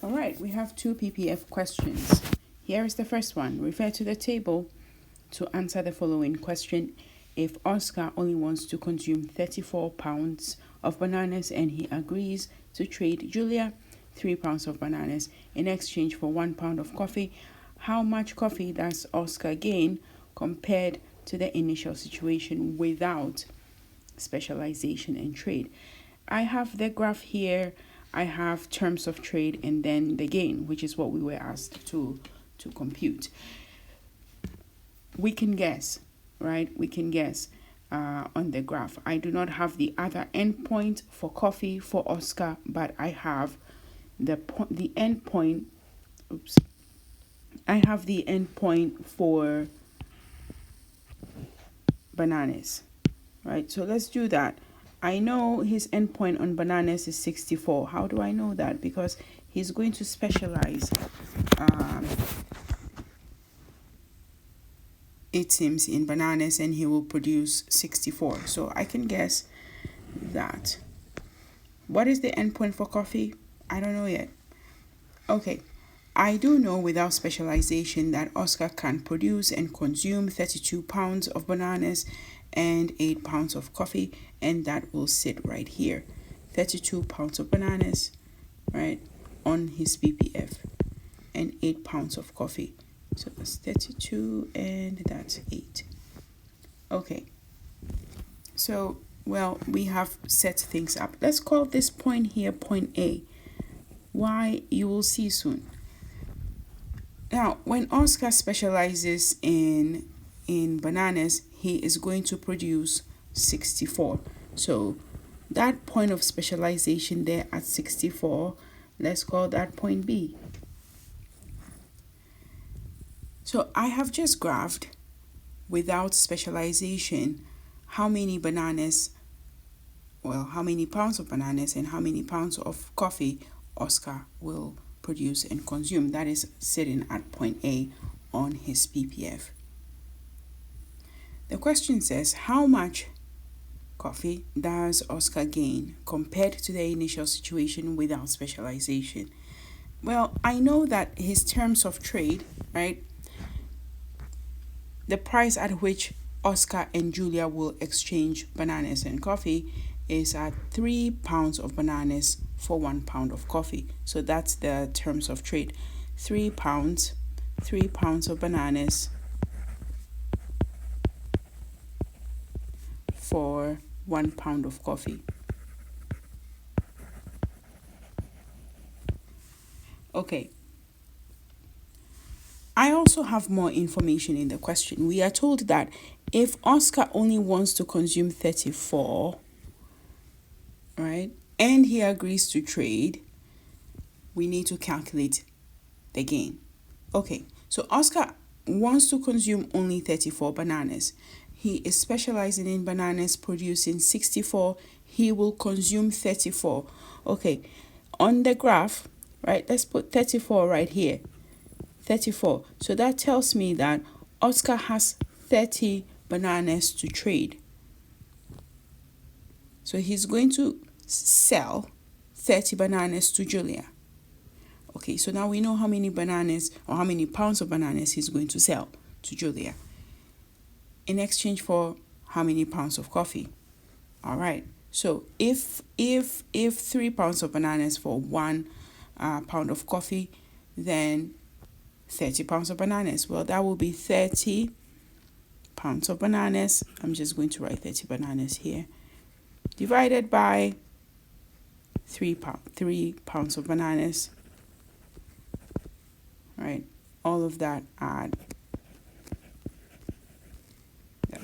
All right, we have two PPF questions. Here is the first one. Refer to the table to answer the following question. If Oscar only wants to consume 34 pounds of bananas and he agrees to trade Julia 3 pounds of bananas in exchange for 1 pound of coffee, how much coffee does Oscar gain compared to the initial situation without specialization and trade? I have the graph here. I have terms of trade and then the gain, which is what we were asked to compute. We can guess, right? We can guess on the graph. I do not have the other endpoint for coffee for Oscar, but I have the endpoint. Oops. I have the endpoint for bananas, right? So let's do that. I know his endpoint on bananas is 64. How do I know that? Because he's going to specialize it seems in bananas and he will produce 64. So I can guess that. What is the endpoint for coffee? I don't know yet. Okay, I do know without specialization that Oscar can produce and consume 32 pounds of bananas and 8 pounds of coffee, and that will sit right here. 32 pounds of bananas, right, on his PPF, and 8 pounds of coffee. So that's 32 and that's 8. Okay, so, well, we have set things up. Let's call this point here point A. Why, you will see soon. Now, when Oscar specializes in bananas, he is going to produce 64. So that point of specialization there at 64, let's call that point B. So I have just graphed without specialization how many pounds of bananas and how many pounds of coffee Oscar will produce and consume. That is sitting at point A on his PPF. The question says, how much coffee does Oscar gain compared to the initial situation without specialization? Well, I know that his terms of trade, right, the price at which Oscar and Julia will exchange bananas and coffee is at 3 pounds of bananas for 1 pound of coffee. So that's the terms of trade. 3 pounds of bananas for 1 pound of coffee. Okay. I also have more information in the question. We are told that if Oscar only wants to consume 34, right, and he agrees to trade, we need to calculate the gain. Okay, so Oscar wants to consume only 34 bananas. He is specializing in bananas, producing 64. He will consume 34. Okay, on the graph, right, let's put 34 right here. 34. So that tells me that Oscar has 30 bananas to trade. So he's going to sell 30 bananas to Julia. Okay, so now we know how many bananas or how many pounds of bananas he's going to sell to Julia in exchange for how many pounds of coffee. All right, so if 3 pounds of bananas for 1 pound of coffee, then 30 pounds of bananas. Well, that will be 30 pounds of bananas. I'm just going to write 30 bananas here. Divided by 3 pounds of bananas. Right, all of that add.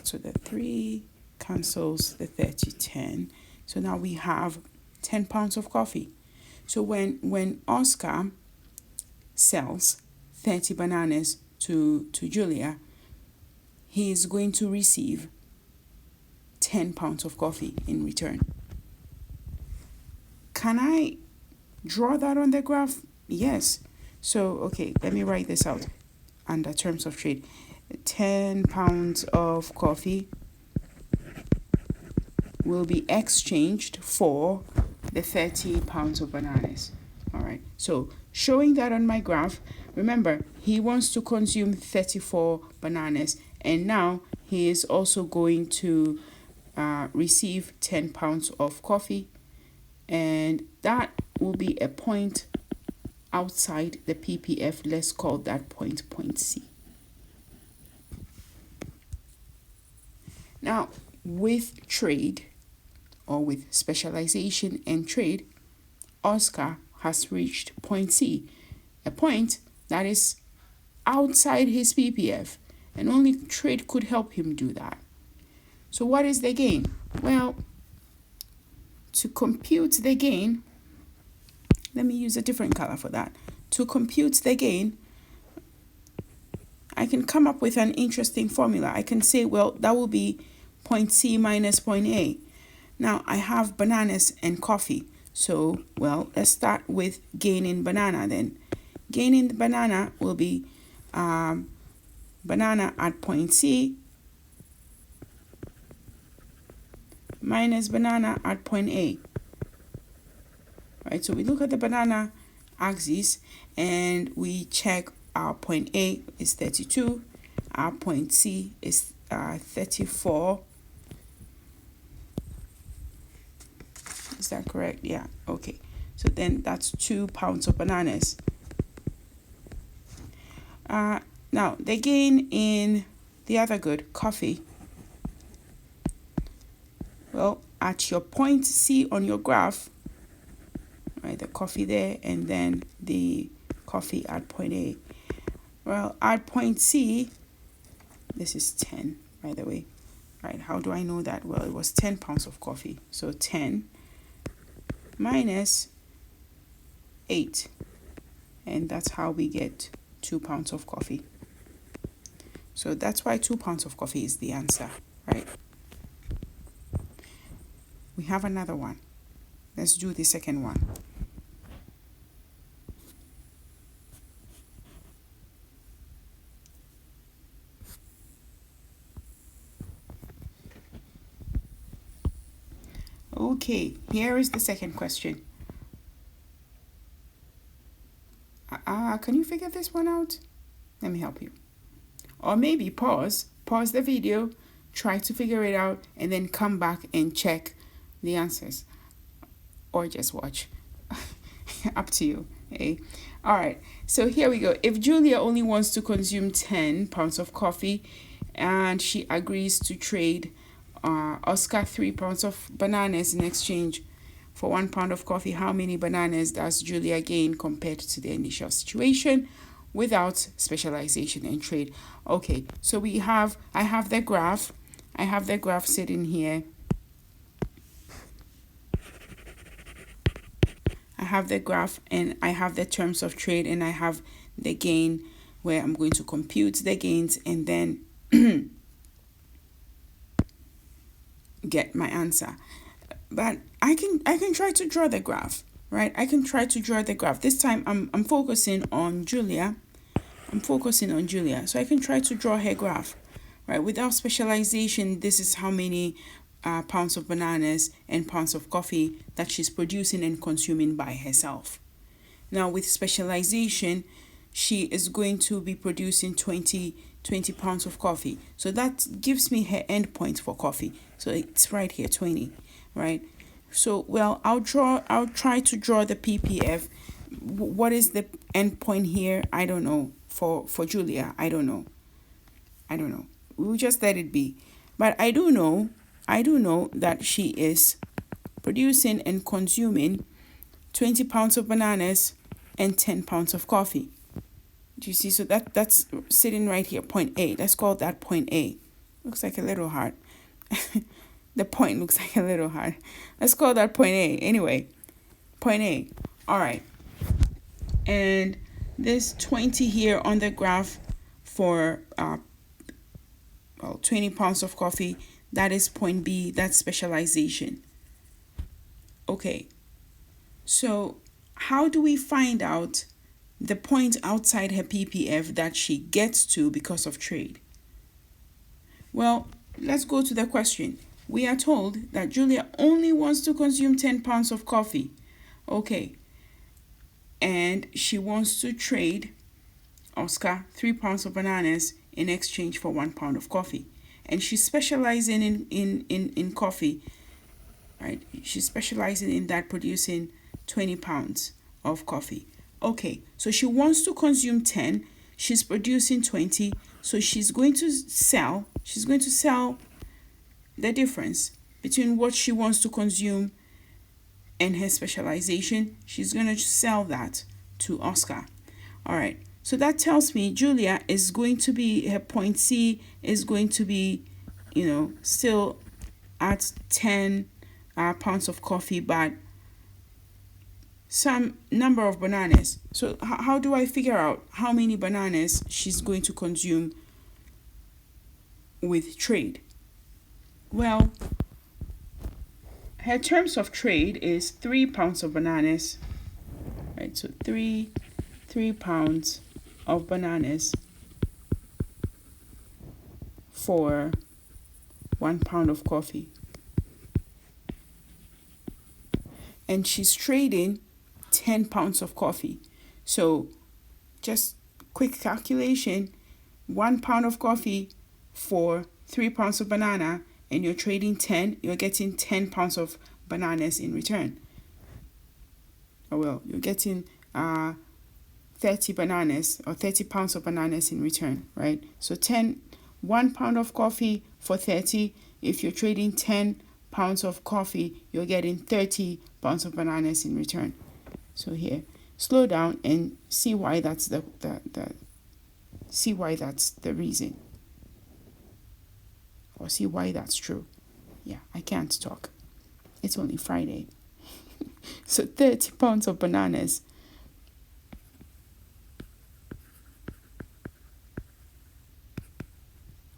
So the 3 cancels the 30, 10. So now we have 10 pounds of coffee. So when Oscar sells 30 bananas to Julia, he is going to receive 10 pounds of coffee in return. Can I draw that on the graph? Yes. So, okay, let me write this out under terms of trade. 10 pounds of coffee will be exchanged for the 30 pounds of bananas. All right, so showing that on my graph, remember, he wants to consume 34 bananas, and now he is also going to receive 10 pounds of coffee, and that will be a point outside the ppf. Let's call that point C. Now, with trade, or with specialization and trade, Oscar has reached point C, a point that is outside his ppf, and only trade could help him do that. So what is the gain? Well, to compute the gain, let me use a different color for that. To compute the gain, I can come up with an interesting formula. I can say, well, that will be point C minus point A. Now, I have bananas and coffee. So, well, let's start with gain in banana then. Gain in the banana will be banana at point C minus banana at point A. Right, so we look at the banana axis and we check our point A is 32, our point C is 34. Is that correct? Yeah, okay. So then that's 2 pounds of bananas. Now, the gain in the other good, coffee. Well, at your point C on your graph, right, the coffee there, and then the coffee at point A. Well, at point C, this is 10, by the way. Right, how do I know that? Well, it was 10 pounds of coffee. So 10 minus 8. And that's how we get 2 pounds of coffee. So that's why 2 pounds of coffee is the answer, right? We have another one. Let's do the second one. Okay, here is the second question. Can you figure this one out? Let me help you. Or maybe pause the video, try to figure it out, and then come back and check the answers. Or just watch. Up to you. Okay. All right, so here we go. If Julia only wants to consume 10 pounds of coffee and she agrees to trade Oscar 3 pounds of bananas in exchange for 1 pound of coffee, how many bananas does Julia gain compared to the initial situation without specialization and trade? Okay, so I have the graph. I have the graph sitting here. I have the graph and I have the terms of trade, and I have the gain where I'm going to compute the gains and then get my answer. But I can try to draw the graph, right? I can try to draw the graph. This time I'm focusing on Julia. So I can try to draw her graph, right? Without specialization, this is how many pounds of bananas and pounds of coffee that she's producing and consuming by herself. Now, with specialization, she is going to be producing 20 pounds of coffee. So that gives me her end point for coffee. So it's right here, 20, right? So, well, I'll try to draw the ppf. What is the end point here? I don't know. For Julia, I don't know. We'll just let it be. But I do know that she is producing and consuming 20 pounds of bananas and 10 pounds of coffee. Do you see? So that's sitting right here, point A. Let's call that point A. Looks like a little heart. The point looks like a little heart. Let's call that point A. Anyway, point A. All right. And this 20 here on the graph for 20 pounds of coffee, that is point B. That's specialization. Okay. So how do we find out the point outside her ppf that she gets to because of trade? Well, let's go to the question. We are told that Julia only wants to consume 10 pounds of coffee. Okay. and she wants to trade Oscar 3 pounds of bananas in exchange for 1 pound of coffee. And she's specializing in coffee, right? She's specializing in that, producing 20 pounds of coffee. Okay, so she wants to consume 10. She's producing 20. So she's going to sell the difference between what she wants to consume and her specialization. She's going to sell that to Oscar. All right. So that tells me Julia is going to be, her point C is going to be, still at 10 pounds of coffee, but some number of bananas. So how do I figure out how many bananas she's going to consume with trade? Well, her terms of trade is 3 pounds of bananas, right? So 3 pounds of bananas for 1 pound of coffee. And she's trading 10 pounds of coffee. So just quick calculation, 1 pound of coffee for 3 pounds of banana, and you're trading 10, you're getting 10 pounds of bananas in return. Oh well, you're getting 30 bananas or 30 pounds of bananas in return, right? So 1 pound of coffee for 30. If you're trading 10 pounds of coffee, you're getting 30 pounds of bananas in return. So here, slow down and see why that's the reason, or see why that's true. Yeah, I can't talk. It's only Friday. So 30 pounds of bananas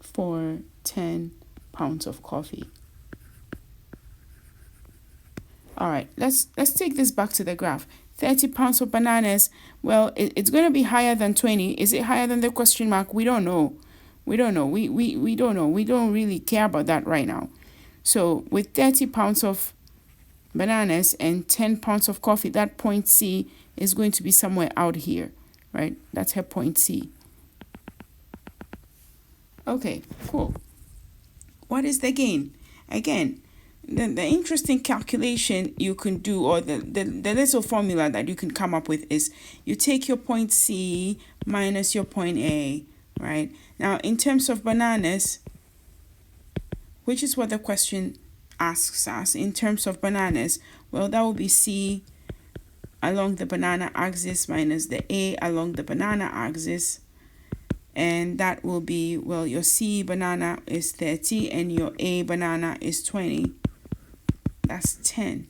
for 10 pounds of coffee. All right, let's take this back to the graph. 30 pounds of bananas, well, it's going to be higher than 20. Is it higher than the question mark? We don't know. We don't know. We don't know. We don't really care about that right now. So with 30 pounds of bananas and 10 pounds of coffee, that point C is going to be somewhere out here, right? That's her point C. Okay, cool. What is the gain? Again, the interesting calculation you can do, or the little formula that you can come up with, is you take your point C minus your point A, right? Now, in terms of bananas, which is what the question asks us, in terms of bananas, well, that will be C along the banana axis minus the A along the banana axis. And that will be, well, your C banana is 30 and your A banana is 20. That's 10.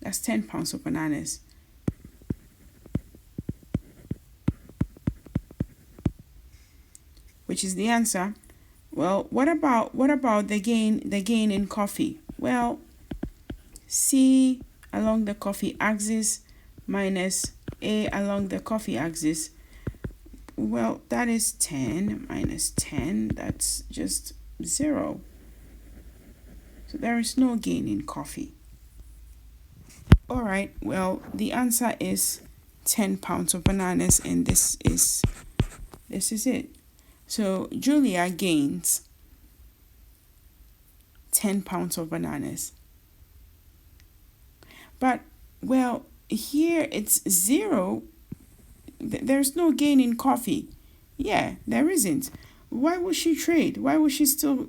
That's 10 pounds of bananas. Which is the answer. Well, what about the gain in coffee? Well, C along the coffee axis minus A along the coffee axis. Well, that is 10 minus 10. That's just 0. So there is no gain in coffee. All right, well, the answer is 10 pounds of bananas, and this is it. So Julia gains 10 pounds of bananas. But, well, here it's 0. There's no gain in coffee. Yeah, there isn't. Why would she trade? Why would she still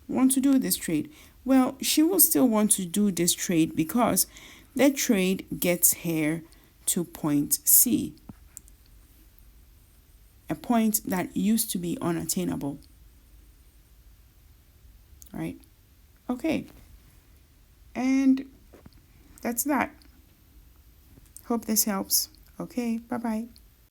want to do this trade? Well, she will still want to do this trade because that trade gets her to point C, a point that used to be unattainable. Right? Okay. And that's that. Hope this helps. Okay, bye-bye.